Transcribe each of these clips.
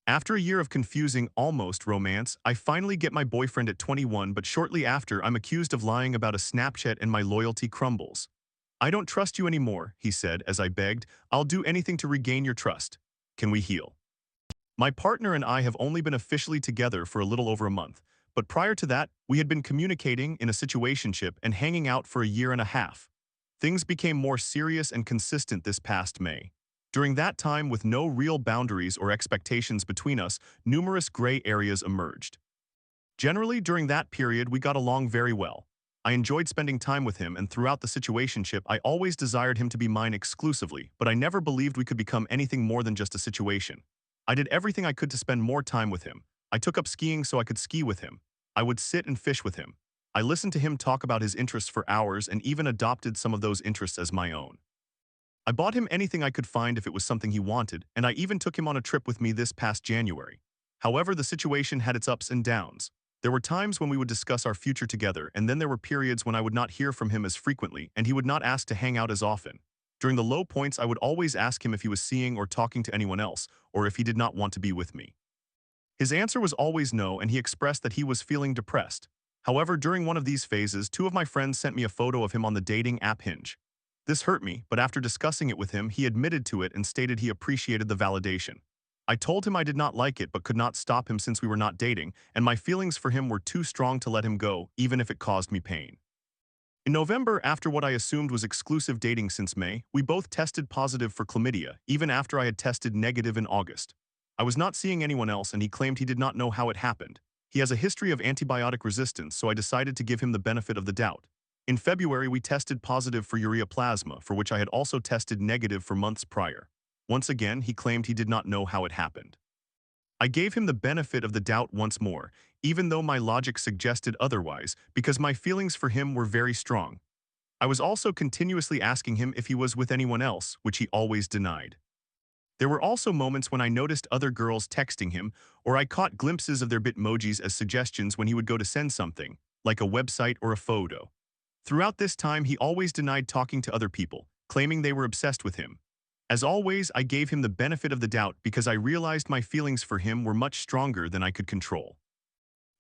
After a year of confusing, almost romance, I finally get my boyfriend at 21, but shortly after, I'm accused of lying about a Snapchat and my loyalty crumbles. "I don't trust you anymore," he said as I begged. "I'll do anything to regain your trust. Can we heal?" My partner and I have only been officially together for a little over a month, but prior to that, we had been communicating in a situationship and hanging out for a year and a half. Things became more serious and consistent this past May. During that time, with no real boundaries or expectations between us, numerous gray areas emerged. Generally, during that period, we got along very well. I enjoyed spending time with him, and throughout the situationship, I always desired him to be mine exclusively, but I never believed we could become anything more than just a situation. I did everything I could to spend more time with him. I took up skiing so I could ski with him. I would sit and fish with him. I listened to him talk about his interests for hours and even adopted some of those interests as my own. I bought him anything I could find if it was something he wanted, and I even took him on a trip with me this past January. However, the situation had its ups and downs. There were times when we would discuss our future together, and then there were periods when I would not hear from him as frequently, and he would not ask to hang out as often. During the low points, I would always ask him if he was seeing or talking to anyone else, or if he did not want to be with me. His answer was always no, and he expressed that he was feeling depressed. However, during one of these phases, two of my friends sent me a photo of him on the dating app Hinge. This hurt me, but after discussing it with him, he admitted to it and stated he appreciated the validation. I told him I did not like it but could not stop him since we were not dating, and my feelings for him were too strong to let him go, even if it caused me pain. In November, after what I assumed was exclusive dating since May, we both tested positive for chlamydia, even after I had tested negative in August. I was not seeing anyone else, and he claimed he did not know how it happened. He has a history of antibiotic resistance, so I decided to give him the benefit of the doubt. In February, we tested positive for ureaplasma, for which I had also tested negative for months prior. Once again, he claimed he did not know how it happened. I gave him the benefit of the doubt once more, even though my logic suggested otherwise, because my feelings for him were very strong. I was also continuously asking him if he was with anyone else, which he always denied. There were also moments when I noticed other girls texting him, or I caught glimpses of their bitmojis as suggestions when he would go to send something, like a website or a photo. Throughout this time, he always denied talking to other people, claiming they were obsessed with him. As always, I gave him the benefit of the doubt because I realized my feelings for him were much stronger than I could control.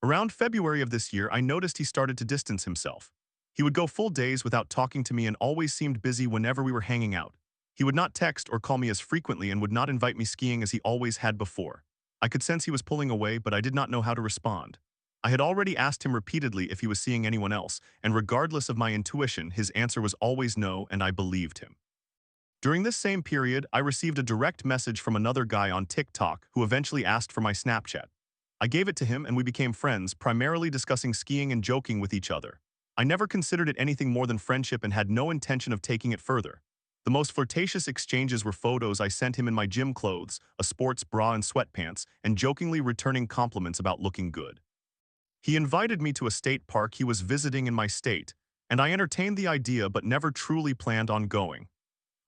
Around February of this year, I noticed he started to distance himself. He would go full days without talking to me and always seemed busy whenever we were hanging out. He would not text or call me as frequently and would not invite me skiing as he always had before. I could sense he was pulling away, but I did not know how to respond. I had already asked him repeatedly if he was seeing anyone else, and regardless of my intuition, his answer was always no, and I believed him. During this same period, I received a direct message from another guy on TikTok who eventually asked for my Snapchat. I gave it to him and we became friends, primarily discussing skiing and joking with each other. I never considered it anything more than friendship and had no intention of taking it further. The most flirtatious exchanges were photos I sent him in my gym clothes, a sports bra and sweatpants, and jokingly returning compliments about looking good. He invited me to a state park he was visiting in my state, and I entertained the idea but never truly planned on going.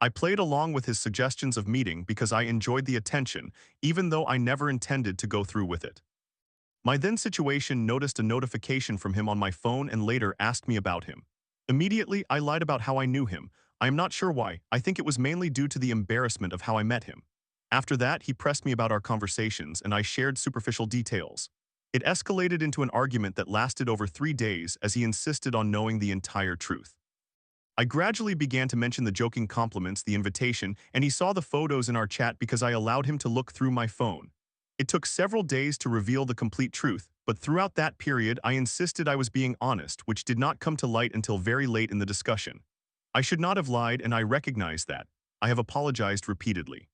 I played along with his suggestions of meeting because I enjoyed the attention, even though I never intended to go through with it. My then situation noticed a notification from him on my phone and later asked me about him. Immediately, I lied about how I knew him. I am not sure why. I think it was mainly due to the embarrassment of how I met him. After that, he pressed me about our conversations and I shared superficial details. It escalated into an argument that lasted over 3 days as he insisted on knowing the entire truth. I gradually began to mention the joking compliments, the invitation, and he saw the photos in our chat because I allowed him to look through my phone. It took several days to reveal the complete truth, but throughout that period I insisted I was being honest, which did not come to light until very late in the discussion. I should not have lied, and I recognize that. I have apologized repeatedly.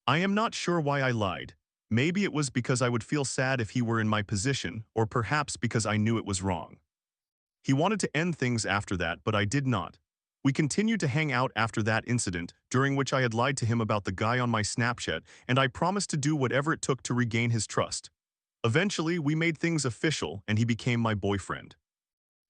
I am not sure why I lied. Maybe it was because I would feel sad if he were in my position, or perhaps because I knew it was wrong. He wanted to end things after that, but I did not. We continued to hang out after that incident, during which I had lied to him about the guy on my Snapchat, and I promised to do whatever it took to regain his trust. Eventually, we made things official, and he became my boyfriend.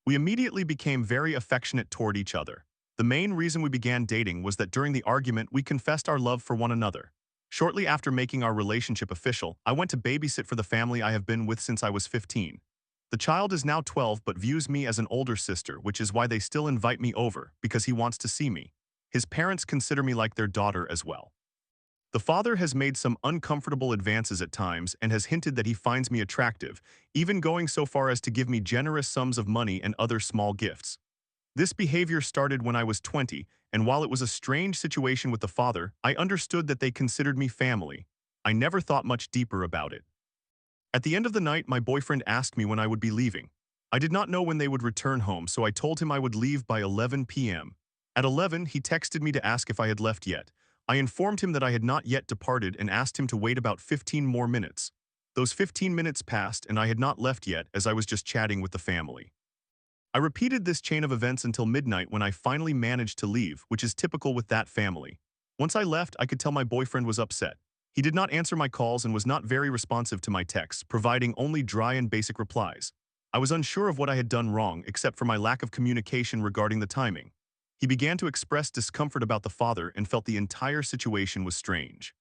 We immediately became very affectionate toward each other. The main reason we began dating was that during the argument we confessed our love for one another. Shortly after making our relationship official, I went to babysit for the family I have been with since I was 15. The child is now 12 but views me as an older sister, which is why they still invite me over, because he wants to see me. His parents consider me like their daughter as well. The father has made some uncomfortable advances at times and has hinted that he finds me attractive, even going so far as to give me generous sums of money and other small gifts. This behavior started when I was 20, and while it was a strange situation with the father, I understood that they considered me family. I never thought much deeper about it. At the end of the night, my boyfriend asked me when I would be leaving. I did not know when they would return home, so I told him I would leave by 11 p.m. At 11, he texted me to ask if I had left yet. I informed him that I had not yet departed and asked him to wait about 15 more minutes. Those 15 minutes passed and I had not left yet as I was just chatting with the family. I repeated this chain of events until midnight when I finally managed to leave, which is typical with that family. Once I left, I could tell my boyfriend was upset. He did not answer my calls and was not very responsive to my texts, providing only dry and basic replies. I was unsure of what I had done wrong, except for my lack of communication regarding the timing. He began to express discomfort about the father and felt the entire situation was strange.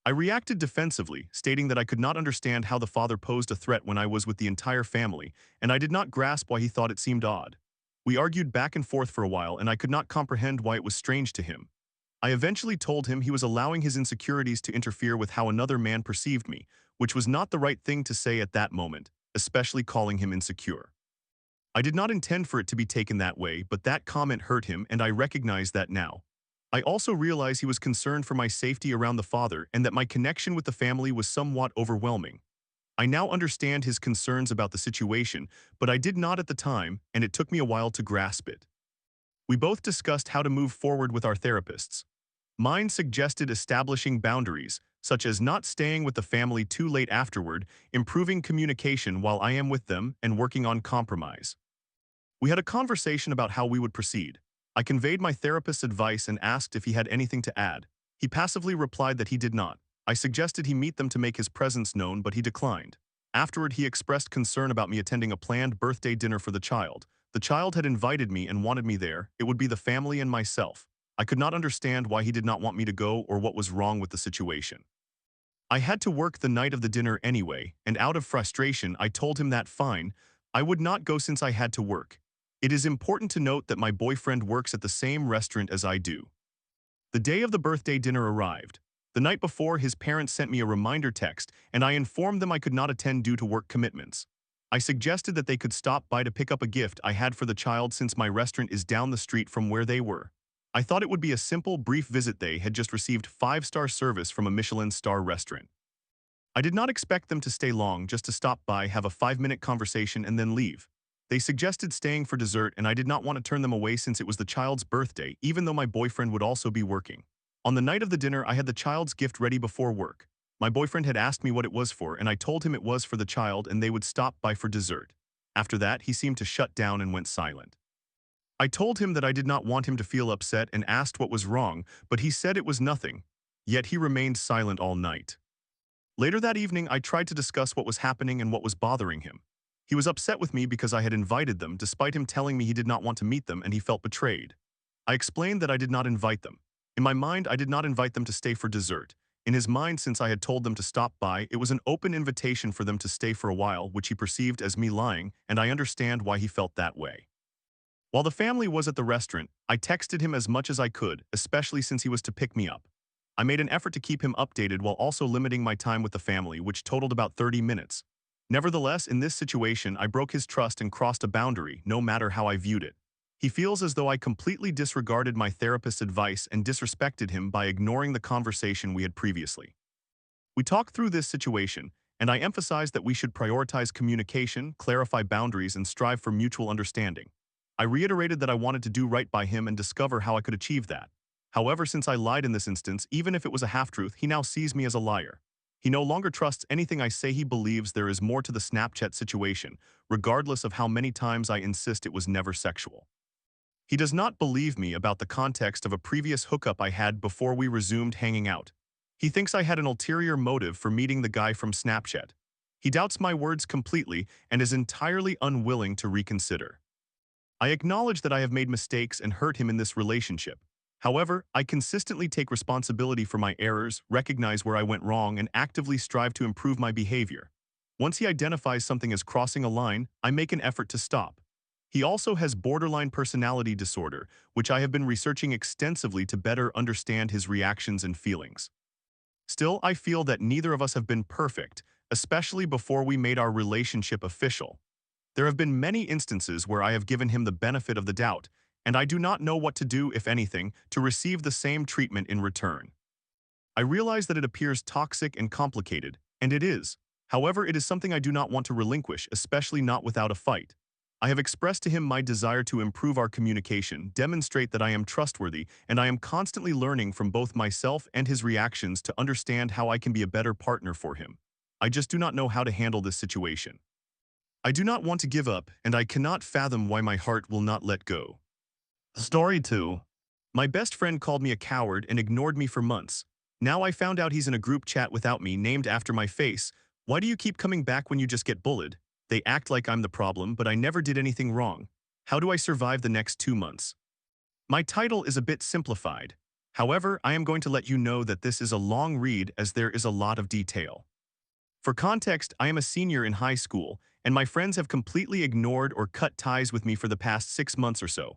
I reacted defensively, stating that I could not understand how the father posed a threat when I was with the entire family, and I did not grasp why he thought it seemed odd. We argued back and forth for a while, and I could not comprehend why it was strange to him. I eventually told him he was allowing his insecurities to interfere with how another man perceived me, which was not the right thing to say at that moment, especially calling him insecure. I did not intend for it to be taken that way, but that comment hurt him, and I recognize that now. I also realize he was concerned for my safety around the father and that my connection with the family was somewhat overwhelming. I now understand his concerns about the situation, but I did not at the time, and it took me a while to grasp it. We both discussed how to move forward with our therapists. Mine suggested establishing boundaries, such as not staying with the family too late afterward, improving communication while I am with them, and working on compromise. We had a conversation about how we would proceed. I conveyed my therapist's advice and asked if he had anything to add. He passively replied that he did not. I suggested he meet them to make his presence known, but he declined. Afterward, he expressed concern about me attending a planned birthday dinner for the child. The child had invited me and wanted me there. It would be the family and myself. I could not understand why he did not want me to go or what was wrong with the situation. I had to work the night of the dinner anyway, and out of frustration, I told him that fine, I would not go since I had to work. It is important to note that my boyfriend works at the same restaurant as I do. The day of the birthday dinner arrived. The night before, his parents sent me a reminder text, and I informed them I could not attend due to work commitments. I suggested that they could stop by to pick up a gift I had for the child since my restaurant is down the street from where they were. I thought it would be a simple, brief visit. They had just received 5-star service from a Michelin star restaurant. I did not expect them to stay long, just to stop by, have a 5-minute conversation, and then leave. They suggested staying for dessert, and I did not want to turn them away since it was the child's birthday, even though my boyfriend would also be working. On the night of the dinner, I had the child's gift ready before work. My boyfriend had asked me what it was for, and I told him it was for the child and they would stop by for dessert. After that, he seemed to shut down and went silent. I told him that I did not want him to feel upset and asked what was wrong, but he said it was nothing. Yet he remained silent all night. Later that evening, I tried to discuss what was happening and what was bothering him. He was upset with me because I had invited them, despite him telling me he did not want to meet them and he felt betrayed. I explained that I did not invite them. In my mind, I did not invite them to stay for dessert. In his mind, since I had told them to stop by, it was an open invitation for them to stay for a while, which he perceived as me lying, and I understand why he felt that way. While the family was at the restaurant, I texted him as much as I could, especially since he was to pick me up. I made an effort to keep him updated while also limiting my time with the family, which totaled about 30 minutes. Nevertheless, in this situation, I broke his trust and crossed a boundary, no matter how I viewed it. He feels as though I completely disregarded my therapist's advice and disrespected him by ignoring the conversation we had previously. We talked through this situation, and I emphasized that we should prioritize communication, clarify boundaries, and strive for mutual understanding. I reiterated that I wanted to do right by him and discover how I could achieve that. However, since I lied in this instance, even if it was a half-truth, he now sees me as a liar. He no longer trusts anything I say. He believes there is more to the Snapchat situation, regardless of how many times I insist it was never sexual. He does not believe me about the context of a previous hookup I had before we resumed hanging out. He thinks I had an ulterior motive for meeting the guy from Snapchat. He doubts my words completely and is entirely unwilling to reconsider. I acknowledge that I have made mistakes and hurt him in this relationship. However, I consistently take responsibility for my errors, recognize where I went wrong, and actively strive to improve my behavior. Once he identifies something as crossing a line, I make an effort to stop. He also has borderline personality disorder, which I have been researching extensively to better understand his reactions and feelings. Still, I feel that neither of us have been perfect, especially before we made our relationship official. There have been many instances where I have given him the benefit of the doubt, and I do not know what to do, if anything, to receive the same treatment in return. I realize that it appears toxic and complicated, and it is. However, it is something I do not want to relinquish, especially not without a fight. I have expressed to him my desire to improve our communication, demonstrate that I am trustworthy, and I am constantly learning from both myself and his reactions to understand how I can be a better partner for him. I just do not know how to handle this situation. I do not want to give up, and I cannot fathom why my heart will not let go. Story 2. My best friend called me a coward and ignored me for months. Now I found out he's in a group chat without me, named after my face. Why do you keep coming back when you just get bullied? They act like I'm the problem, but I never did anything wrong. How do I survive the next 2 months? My title is a bit simplified. However, I am going to let you know that this is a long read as there is a lot of detail. For context, I am a senior in high school, and my friends have completely ignored or cut ties with me for the past 6 months or so.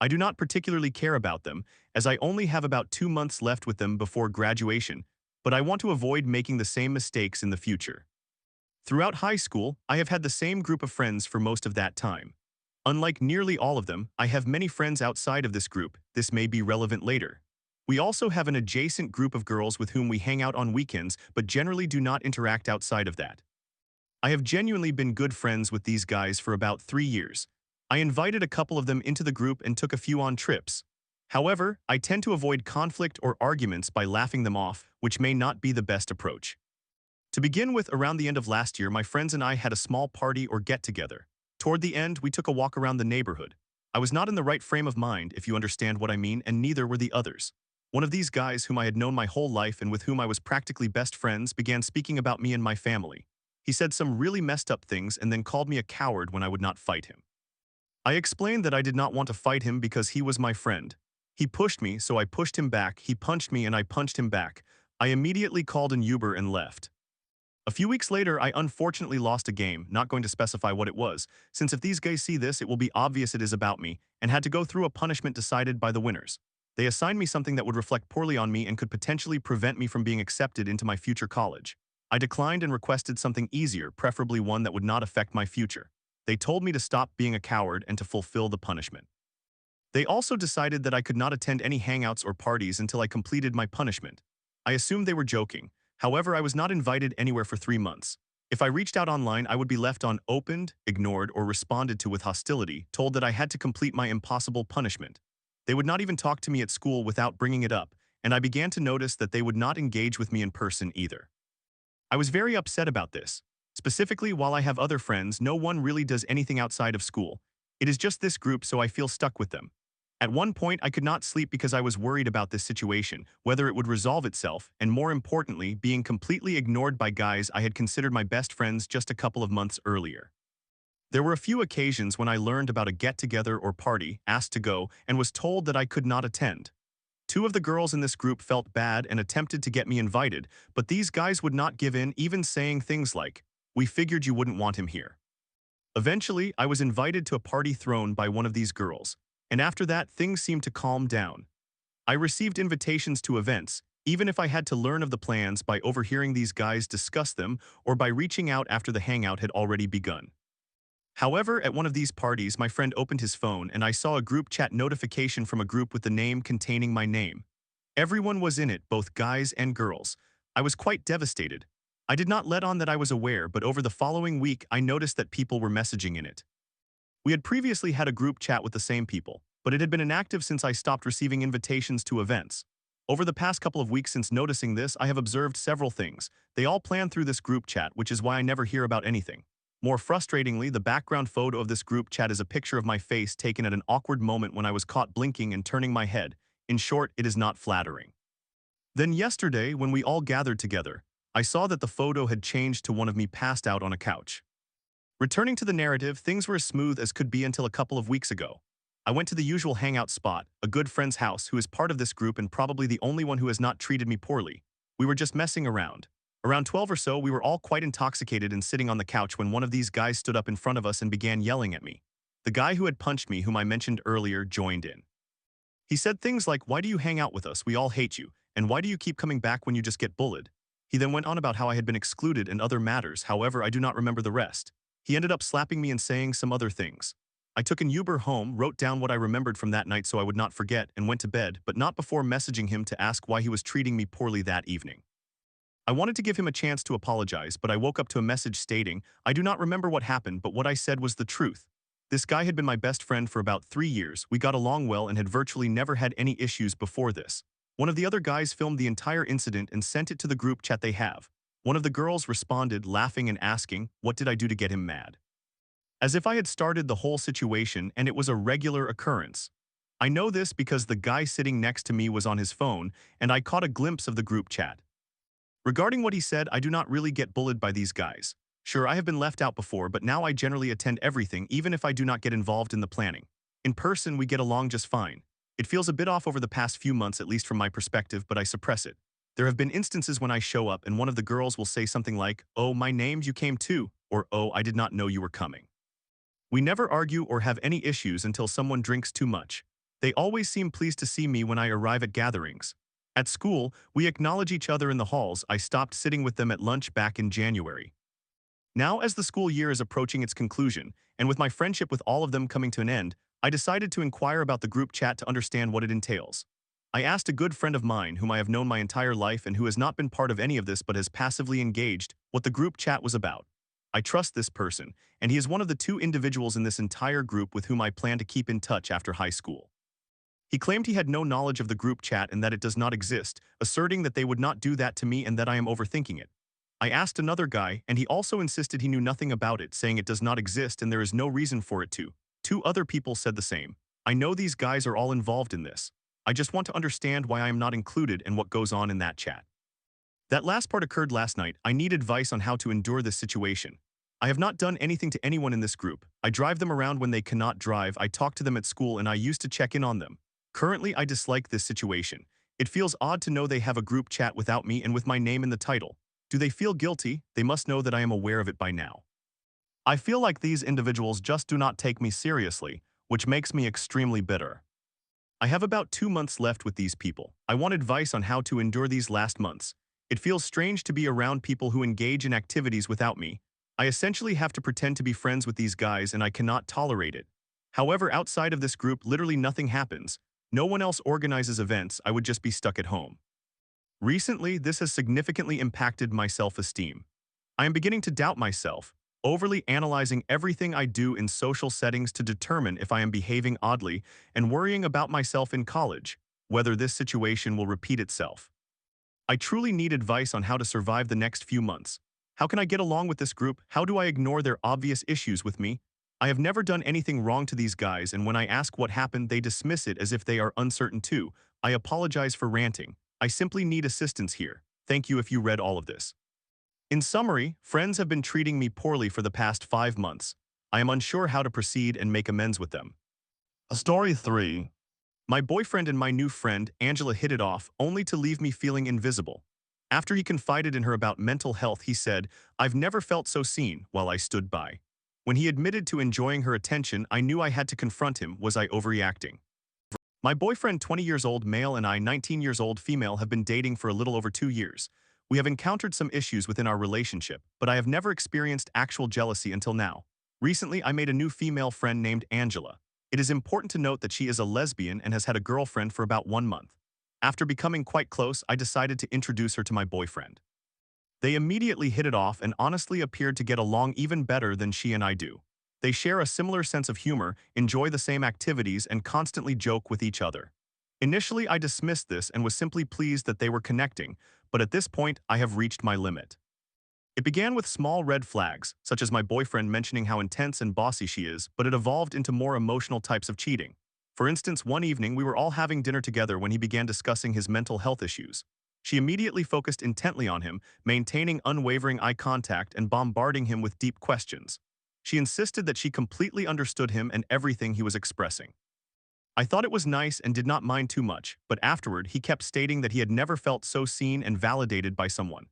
I do not particularly care about them, as I only have about 2 months left with them before graduation, but I want to avoid making the same mistakes in the future. Throughout high school, I have had the same group of friends for most of that time. Unlike nearly all of them, I have many friends outside of this group. This may be relevant later. We also have an adjacent group of girls with whom we hang out on weekends, but generally do not interact outside of that. I have genuinely been good friends with these guys for about 3 years. I invited a couple of them into the group and took a few on trips. However, I tend to avoid conflict or arguments by laughing them off, which may not be the best approach. To begin with, around the end of last year, my friends and I had a small party or get-together. Toward the end, we took a walk around the neighborhood. I was not in the right frame of mind, if you understand what I mean, and neither were the others. One of these guys, whom I had known my whole life and with whom I was practically best friends, began speaking about me and my family. He said some really messed up things and then called me a coward when I would not fight him. I explained that I did not want to fight him because he was my friend. He pushed me, so I pushed him back. He punched me and I punched him back. I immediately called an Uber and left. A few weeks later, I unfortunately lost a game, not going to specify what it was, since if these guys see this, it will be obvious it is about me, and had to go through a punishment decided by the winners. They assigned me something that would reflect poorly on me and could potentially prevent me from being accepted into my future college. I declined and requested something easier, preferably one that would not affect my future. They told me to stop being a coward and to fulfill the punishment. They also decided that I could not attend any hangouts or parties until I completed my punishment. I assumed they were joking. However, I was not invited anywhere for 3 months. If I reached out online, I would be left unopened, ignored, or responded to with hostility, told that I had to complete my impossible punishment. They would not even talk to me at school without bringing it up, and I began to notice that they would not engage with me in person either. I was very upset about this. Specifically, while I have other friends, no one really does anything outside of school. It is just this group, so I feel stuck with them. At one point, I could not sleep because I was worried about this situation, whether it would resolve itself, and more importantly, being completely ignored by guys I had considered my best friends just a couple of months earlier. There were a few occasions when I learned about a get-together or party, asked to go, and was told that I could not attend. Two of the girls in this group felt bad and attempted to get me invited, but these guys would not give in, even saying things like, "We figured you wouldn't want him here." Eventually, I was invited to a party thrown by one of these girls, and after that, things seemed to calm down. I received invitations to events, even if I had to learn of the plans by overhearing these guys discuss them or by reaching out after the hangout had already begun. However, at one of these parties, my friend opened his phone and I saw a group chat notification from a group with the name containing my name. Everyone was in it, both guys and girls. I was quite devastated. I did not let on that I was aware, but over the following week, I noticed that people were messaging in it. We had previously had a group chat with the same people, but it had been inactive since I stopped receiving invitations to events. Over the past couple of weeks since noticing this, I have observed several things. They all plan through this group chat, which is why I never hear about anything. More frustratingly, the background photo of this group chat is a picture of my face taken at an awkward moment when I was caught blinking and turning my head. In short, it is not flattering. Then yesterday, when we all gathered together, I saw that the photo had changed to one of me passed out on a couch. Returning to the narrative, things were as smooth as could be until a couple of weeks ago. I went to the usual hangout spot, a good friend's house who is part of this group and probably the only one who has not treated me poorly. We were just messing around. Around 12 or so, we were all quite intoxicated and sitting on the couch when one of these guys stood up in front of us and began yelling at me. The guy who had punched me, whom I mentioned earlier, joined in. He said things like, "Why do you hang out with us? We all hate you," And why do you keep coming back when you just get bullied? He then went on about how I had been excluded and other matters, however, I do not remember the rest. He ended up slapping me and saying some other things. I took an Uber home, wrote down what I remembered from that night so I would not forget, and went to bed, but not before messaging him to ask why he was treating me poorly that evening. I wanted to give him a chance to apologize, but I woke up to a message stating, I do not remember what happened, but what I said was the truth. This guy had been my best friend for about 3 years, we got along well and had virtually never had any issues before this. One of the other guys filmed the entire incident and sent it to the group chat they have. One of the girls responded, laughing and asking, what did I do to get him mad? As if I had started the whole situation and it was a regular occurrence. I know this because the guy sitting next to me was on his phone and I caught a glimpse of the group chat. Regarding what he said, I do not really get bullied by these guys. Sure, I have been left out before, but now I generally attend everything even if I do not get involved in the planning. In person, we get along just fine. It feels a bit off over the past few months, at least from my perspective, but I suppress it. There have been instances when I show up and one of the girls will say something like, oh, my name's you came too, or oh, I did not know you were coming. We never argue or have any issues until someone drinks too much. They always seem pleased to see me when I arrive at gatherings. At school, we acknowledge each other in the halls. I stopped sitting with them at lunch back in January. Now, as the school year is approaching its conclusion, and with my friendship with all of them coming to an end, I decided to inquire about the group chat to understand what it entails. I asked a good friend of mine whom I have known my entire life and who has not been part of any of this but has passively engaged what the group chat was about. I trust this person, and he is one of the 2 individuals in this entire group with whom I plan to keep in touch after high school. He claimed he had no knowledge of the group chat and that it does not exist, asserting that they would not do that to me and that I am overthinking it. I asked another guy, and he also insisted he knew nothing about it, saying it does not exist and there is no reason for it to. 2 other people said the same. I know these guys are all involved in this. I just want to understand why I am not included and what goes on in that chat. That last part occurred last night. I need advice on how to endure this situation. I have not done anything to anyone in this group. I drive them around when they cannot drive, I talk to them at school, and I used to check in on them. Currently, I dislike this situation. It feels odd to know they have a group chat without me and with my name in the title. Do they feel guilty? They must know that I am aware of it by now. I feel like these individuals just do not take me seriously, which makes me extremely bitter. I have about 2 months left with these people. I want advice on how to endure these last months. It feels strange to be around people who engage in activities without me. I essentially have to pretend to be friends with these guys and I cannot tolerate it. However, outside of this group, literally nothing happens. No one else organizes events, I would just be stuck at home. Recently, this has significantly impacted my self-esteem. I am beginning to doubt myself, overly analyzing everything I do in social settings to determine if I am behaving oddly and worrying about myself in college, whether this situation will repeat itself. I truly need advice on how to survive the next few months. How can I get along with this group? How do I ignore their obvious issues with me? I have never done anything wrong to these guys, and when I ask what happened, they dismiss it as if they are uncertain too. I apologize for ranting. I simply need assistance here. Thank you if you read all of this. In summary, friends have been treating me poorly for the past 5 months. I am unsure how to proceed and make amends with them. Story 3. My boyfriend and my new friend, Angela, hit it off, only to leave me feeling invisible. After he confided in her about mental health, he said, I've never felt so seen, while I stood by. When he admitted to enjoying her attention, I knew I had to confront him. Was I overreacting? My boyfriend, 20 years old male, and I, 19 years old female, have been dating for a little over 2 years. We have encountered some issues within our relationship, but I have never experienced actual jealousy until now. Recently, I made a new female friend named Angela. It is important to note that she is a lesbian and has had a girlfriend for about 1 month. After becoming quite close, I decided to introduce her to my boyfriend. They immediately hit it off and honestly appeared to get along even better than she and I do. They share a similar sense of humor, enjoy the same activities, and constantly joke with each other. Initially, I dismissed this and was simply pleased that they were connecting, but at this point, I have reached my limit. It began with small red flags, such as my boyfriend mentioning how intense and bossy she is, but it evolved into more emotional types of cheating. For instance, one evening we were all having dinner together when he began discussing his mental health issues. She immediately focused intently on him, maintaining unwavering eye contact and bombarding him with deep questions. She insisted that she completely understood him and everything he was expressing. I thought it was nice and did not mind too much, but afterward he kept stating that he had never felt so seen and validated by someone.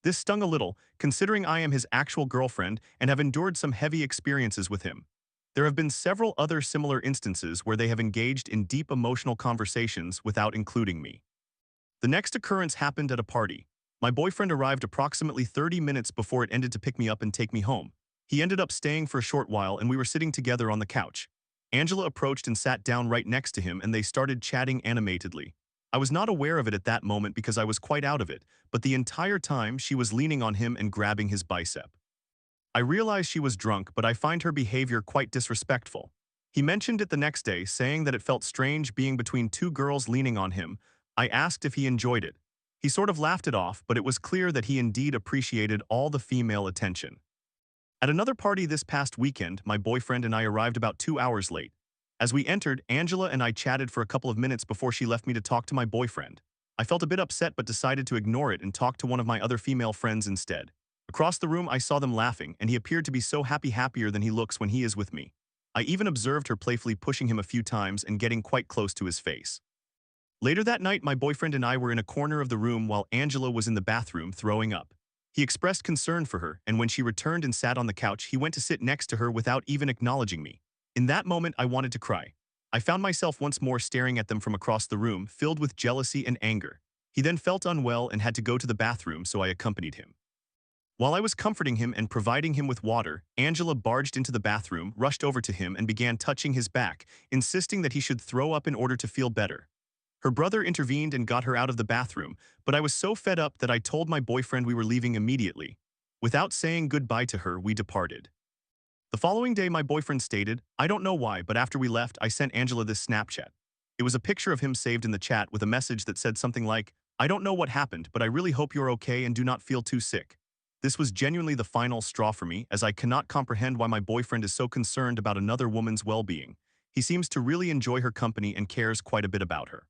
This stung a little, considering I am his actual girlfriend and have endured some heavy experiences with him. There have been several other similar instances where they have engaged in deep emotional conversations without including me. The next occurrence happened at a party. My boyfriend arrived approximately 30 minutes before it ended to pick me up and take me home. He ended up staying for a short while and we were sitting together on the couch. Angela approached and sat down right next to him and they started chatting animatedly. I was not aware of it at that moment because I was quite out of it, but the entire time she was leaning on him and grabbing his bicep. I realized she was drunk, but I find her behavior quite disrespectful. He mentioned it the next day, saying that it felt strange being between two girls leaning on him. I asked if he enjoyed it. He sort of laughed it off, but it was clear that he indeed appreciated all the female attention. At another party this past weekend, my boyfriend and I arrived about 2 hours late. As we entered, Angela and I chatted for a couple of minutes before she left me to talk to my boyfriend. I felt a bit upset but decided to ignore it and talk to one of my other female friends instead. Across the room, I saw them laughing, and he appeared to be so happier than he looks when he is with me. I even observed her playfully pushing him a few times and getting quite close to his face. Later that night, my boyfriend and I were in a corner of the room while Angela was in the bathroom throwing up. He expressed concern for her, and when she returned and sat on the couch, he went to sit next to her without even acknowledging me. In that moment, I wanted to cry. I found myself once more staring at them from across the room, filled with jealousy and anger. He then felt unwell and had to go to the bathroom, so I accompanied him. While I was comforting him and providing him with water, Angela barged into the bathroom, rushed over to him, and began touching his back, insisting that he should throw up in order to feel better. Her brother intervened and got her out of the bathroom, but I was so fed up that I told my boyfriend we were leaving immediately. Without saying goodbye to her, we departed. The following day, my boyfriend stated, "I don't know why, but after we left, I sent Angela this Snapchat. It was a picture of him saved in the chat with a message that said something like, 'I don't know what happened, but I really hope you're okay and do not feel too sick.' This was genuinely the final straw for me, as I cannot comprehend why my boyfriend is so concerned about another woman's well-being. He seems to really enjoy her company and cares quite a bit about her.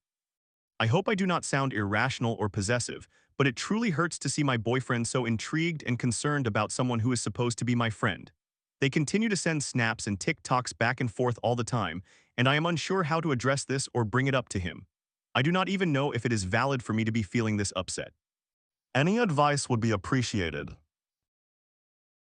I hope I do not sound irrational or possessive, but it truly hurts to see my boyfriend so intrigued and concerned about someone who is supposed to be my friend. They continue to send snaps and TikToks back and forth all the time, and I am unsure how to address this or bring it up to him. I do not even know if it is valid for me to be feeling this upset. Any advice would be appreciated.